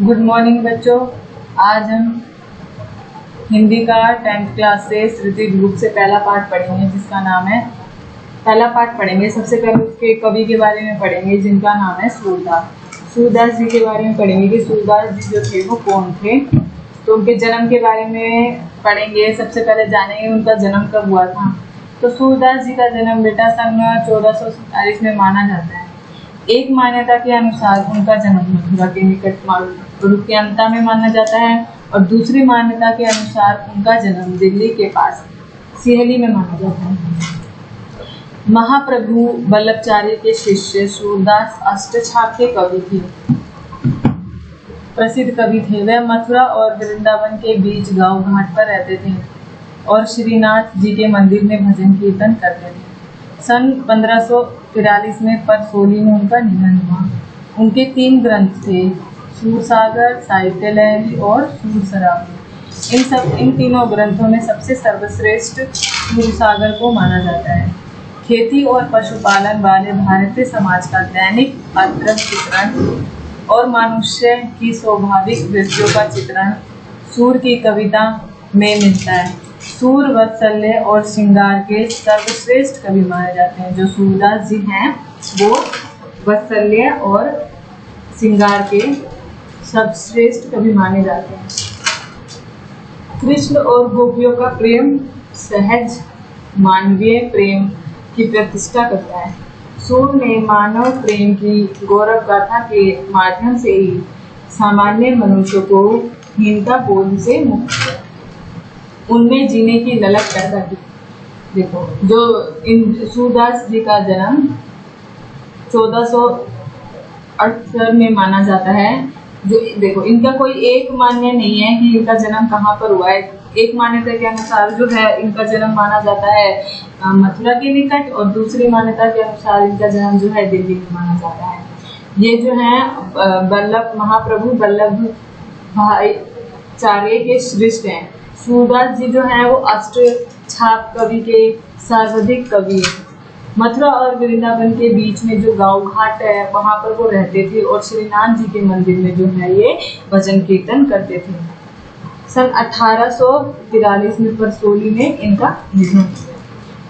Good morning बच्चों। आज हम हिंदी का 10th क्लास से श्रुति ग्रुप से पहला पाठ पढ़ेंगे, जिसका नाम है सबसे पहले उसके कवि के बारे में पढ़ेंगे, जिनका नाम है सूरदास। सूरदास जी के बारे में पढ़ेंगे कि सूरदास जी जो थे वो कौन थे। तो उनके जन्म के बारे में पढ़ेंगे। सबसे पहले जानेंगे उनका जन्म कब हुआ था। तो सूरदास जी का जन्म बेटा सन 1447 में माना जाता है। एक मान्यता के अनुसार उनका जन्म मथुरा के निकट रुक्यंता में माना जाता है और दूसरी मान्यता के अनुसार उनका जन्म दिल्ली के पास सिहली में माना जाता है। महाप्रभु वल्लभचारी के शिष्य सूरदास अष्टछाप के कवि थे, प्रसिद्ध कवि थे। वे मथुरा और वृंदावन के बीच गांव घाट पर रहते थे और श्रीनाथ जी के मंदिर में भजन कीर्तन करते थे। सन 1543 में परसोली में उनका निधन हुआ। उनके 3 ग्रंथ थे, सूरसागर, साहित्य लहरी और सूरसरावली। इन तीनों ग्रंथों में सबसे सर्वश्रेष्ठ सूरसागर को माना जाता है। खेती और पशुपालन वाले भारतीय समाज का दैनिक अद्भुत चित्रण और मनुष्य की स्वाभाविक वृत्तियों का चित्रण सूर की कविता में मिलता है। सूर, वात्सल्य और श्रृंगार के सर्वश्रेष्ठ कवि माने जाते हैं। जो सूरदास जी हैं वो वात्सल्य और श्रृंगार के सर्वश्रेष्ठ कवि माने जाते हैं। कृष्ण और गोपियों का प्रेम सहज मानवीय प्रेम की प्रतिष्ठा करता है। सूर ने मानव प्रेम की गौरव गाथा के माध्यम से ही सामान्य मनुष्य को हीनता बोध से मुक्त किया, उनमें जीने की ललक पैदा की। देखो, जो सूरदास जी का जन्म 1468 में माना जाता है। जो देखो, इनका कोई एक मान्य नहीं है कि इनका जन्म कहाँ पर हुआ है। एक मान्यता के अनुसार जो है इनका जन्म माना जाता है मथुरा के निकट, और दूसरी मान्यता के अनुसार इनका जन्म जो है दिल्ली में माना जाता है। ये जो है महाप्रभु वल्लभ भाईचारे के श्रेष्ठ हैं। सूरदास जी जो है वो अष्टछाप कवि के सर्वाधिक कवि हैं। मथुरा और वृंदावन के बीच में जो गांव घाट है वहां पर वो रहते थे और श्रीनाथ जी के मंदिर में जो है ये भजन कीर्तन करते थे। सन 1843 में परसोली में इनका निधन हुआ।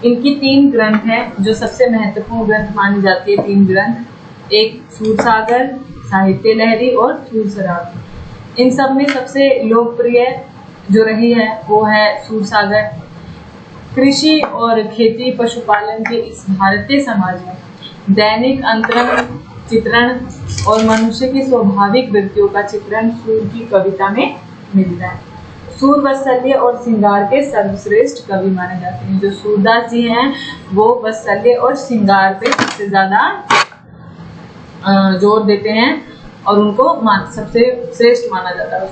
इनकी 3 ग्रंथ हैं जो सबसे महत्वपूर्ण ग्रंथ मानी जाती है। 3 ग्रंथ, एक सूरसागर, साहित्य लहरी और सूरसरावली। इन सब में सबसे लोकप्रिय जो रही है वो है सूरसागर। कृषि और खेती पशुपालन के इस भारतीय समाज में दैनिक अंतरंग चित्रण और मनुष्य की स्वाभाविक वृत्तियों का चित्रण सूर की कविता में मिलता है। सूर वात्सल्य और श्रृंगार के सर्वश्रेष्ठ कवि माने जाते हैं। जो सूरदास जी हैं वो वात्सल्य और श्रृंगार पे सबसे ज्यादा जोर देते हैं और उनको सबसे श्रेष्ठ माना जाता है।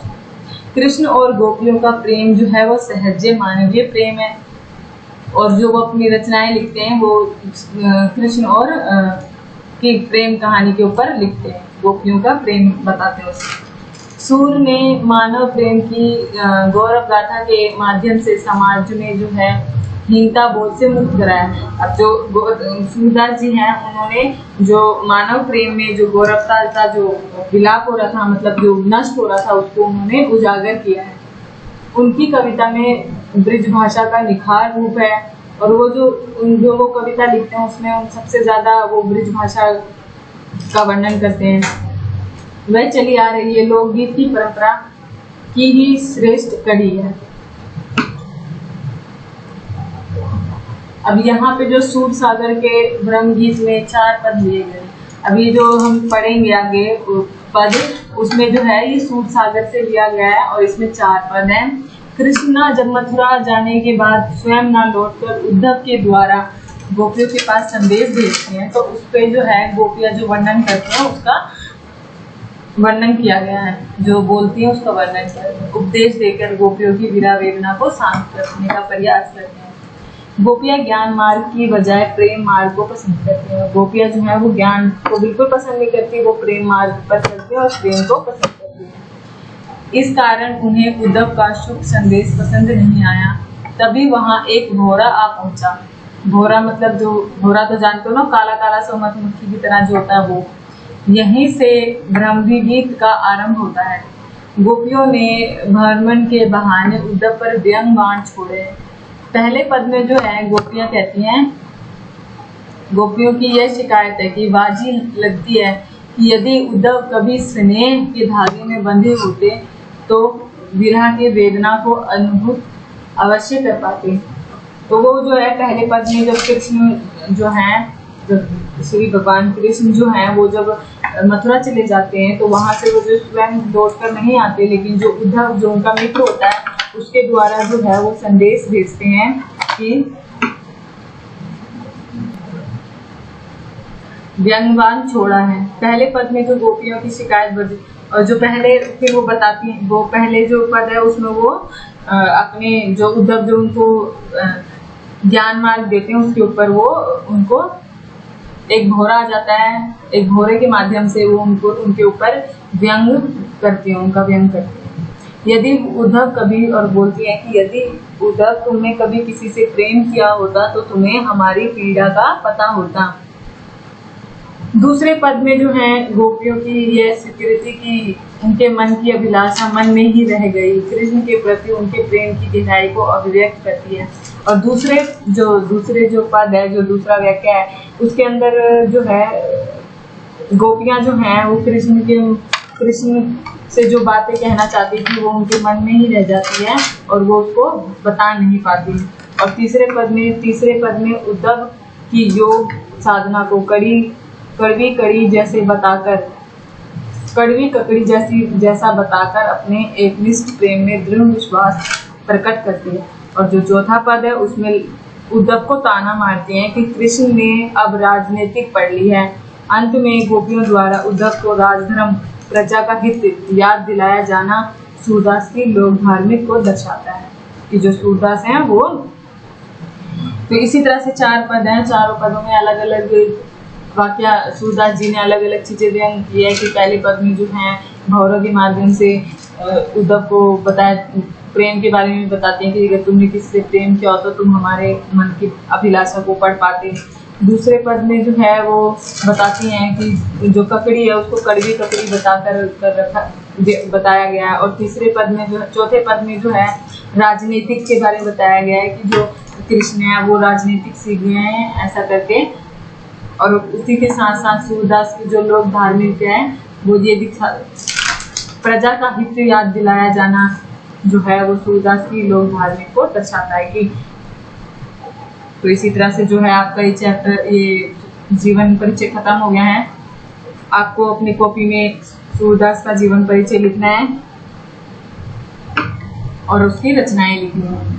कृष्ण और गोपियों का प्रेम जो है वो सहज मानवीय प्रेम है, और जो वो अपनी रचनाएं लिखते हैं वो कृष्ण और की प्रेम कहानी के ऊपर लिखते हैं, गोपियों का प्रेम बताते हैं उसमें। सूर ने मानव प्रेम की गौरव गाथा के माध्यम से समाज में जो है हीनता बोध से मुक्त कराया। अब जो सूरदास जी हैं उन्होंने जो मानव प्रेम में जो गौरवता था, जो विलाप हो रहा था, मतलब जो नष्ट हो रहा था, उसको उन्होंने उजागर किया है। उनकी कविता में ब्रिज भाषा का निखार रूप है, और वो जो वो कविता लिखते हैं उसमें सबसे ज्यादा वो ब्रिज भाषा का वर्णन करते हैं। वह चली आ रही है लोकगीत की परंपरा की ही श्रेष्ठ कड़ी है। अब यहाँ पे जो सूरसागर के ब्रह्म गीत में 4 पद लिए गए, अब ये जो हम पढ़ेंगे आगे पद, उसमें जो है ये सूरसागर से लिया गया है और इसमें 4 पद हैं। कृष्णा जब मथुरा जाने के बाद स्वयं न लौटकर उद्धव के द्वारा गोपियों के पास संदेश भेजते हैं, तो उस पे जो है गोपियां जो वर्णन करते हैं उसका वर्णन किया गया है। जो बोलती हैं उसका वर्णन किया गया है। उपदेश देकर गोपियों की विरह वेदना को शांत करने का प्रयास करते हैं। गोपियां ज्ञान मार्ग की बजाय प्रेम मार्ग को पसंद करती हैं। गोपियां जो है वो ज्ञान को बिल्कुल पसंद नहीं करती, वो प्रेम मार्ग पर चलती है और प्रेम को पसंद करती है। इस कारण उन्हें उद्धव का शुभ संदेश पसंद नहीं आया। तभी वहां एक भौरा आ पहुंचा। भौरा मतलब जो भौरा तो जानते हो ना, काला काला सा मधुमक्खी की तरह जो होता है वो। यहीं से ब्रह्मी गीत का आरंभ होता है। गोपियों ने भ्रमण के बहाने उद्धव पर व्यंग बाण छोड़े। पहले पद में जो है गोपियां कहती हैं, गोपियों की यह शिकायत है कि बाजी लगती है कि यदि उद्धव कभी स्नेह के धागे में बंधे होते तो विरह के वेदना को अनुभूत अवश्य कर पाते। तो वो जो है पहले पद में जब कृष्ण जो है, जब श्री भगवान कृष्ण जो है वो जब मथुरा चले जाते हैं तो वहां से वो जो स्वयं लौट कर नहीं आते, लेकिन जो उद्धव जो उनका मित्र होता है उसके द्वारा जो है वो संदेश भेजते हैं कि व्यंगवान छोड़ा है। पहले पद में जो गोपियों की शिकायत बढ़ी, और जो पहले फिर वो बताती, वो पहले जो पद है उसमें वो अपने जो उद्धव जो उनको ज्ञान मार्ग देते हैं उसके ऊपर वो उनको एक घोड़ा आ जाता है, एक घोड़े के माध्यम से वो उनको उनके ऊपर व्यंग करती है, उनका व्यंग करती है। यदि उद्धव कभी, और बोलती है कि यदि उद्धव तुमने कभी किसी से प्रेम किया होता तो तुम्हें हमारी पीड़ा का पता होता। दूसरे पद में जो है गोपियों की यह स्वीकृति की उनके मन की अभिलाषा मन में ही रह गई, कृष्ण के प्रति उनके प्रेम की गहराई को अभिव्यक्त करती है। और दूसरे जो पद है, जो दूसरा वाक्य है, उसके अंदर जो है गोपियां जो हैं वो कृष्ण से जो बातें कहना चाहती थी वो उनके मन में ही रह जाती है और वो उसको बता नहीं पाती। और तीसरे पद में उद्धव की योग साधना को कड़वी कड़ी जैसा बताकर अपने एकनिष्ठ प्रेम में दृढ़ विश्वास प्रकट करती है। और जो चौथा पद है उसमें उद्धव को ताना मारती हैं कि कृष्ण ने अब राजनीतिक पढ़ ली है। अंत में गोपियों द्वारा उद्धव को राजधर्म, प्रजा का हित याद दिलाया जाना सूरदास की लोक धार्मिक को दर्शाता है कि जो सूरदास हैं वो। तो इसी तरह से 4 पद हैं, चारों पदों में अलग अलग वाक्य सूरदास जी ने अलग अलग चीजें व्यंग की है। कि पहले पद में जो है भौरों के माध्यम से उद्धव को बताया, प्रेम के बारे में बताते हैं कि अगर तुमने किसी से प्रेम किया हो तो तुम हमारे मन की अभिलाषा को पढ़ पाते। दूसरे पद में जो है वो बताती हैं कि जो ककड़ी है उसको कड़वी ककड़ी बताया गया है। और तीसरे पद में जो, चौथे पद में जो है राजनीतिक के बारे में बताया गया है कि जो कृष्ण है वो राजनीतिक सीख गए हैं ऐसा करके। और उसी के साथ साथ सूरदास की जो लोक धार्मिक है वो ये दिखा, प्रजा का हित याद दिलाया जाना जो है वो सूरदास की लोक धार्मिक को दर्शाता है कि। तो इसी तरह से जो है आपका ये चैप्टर, ये जीवन परिचय खत्म हो गया है। आपको अपनी कॉपी में सूरदास का जीवन परिचय लिखना है और उसकी रचनाएं लिखनी है।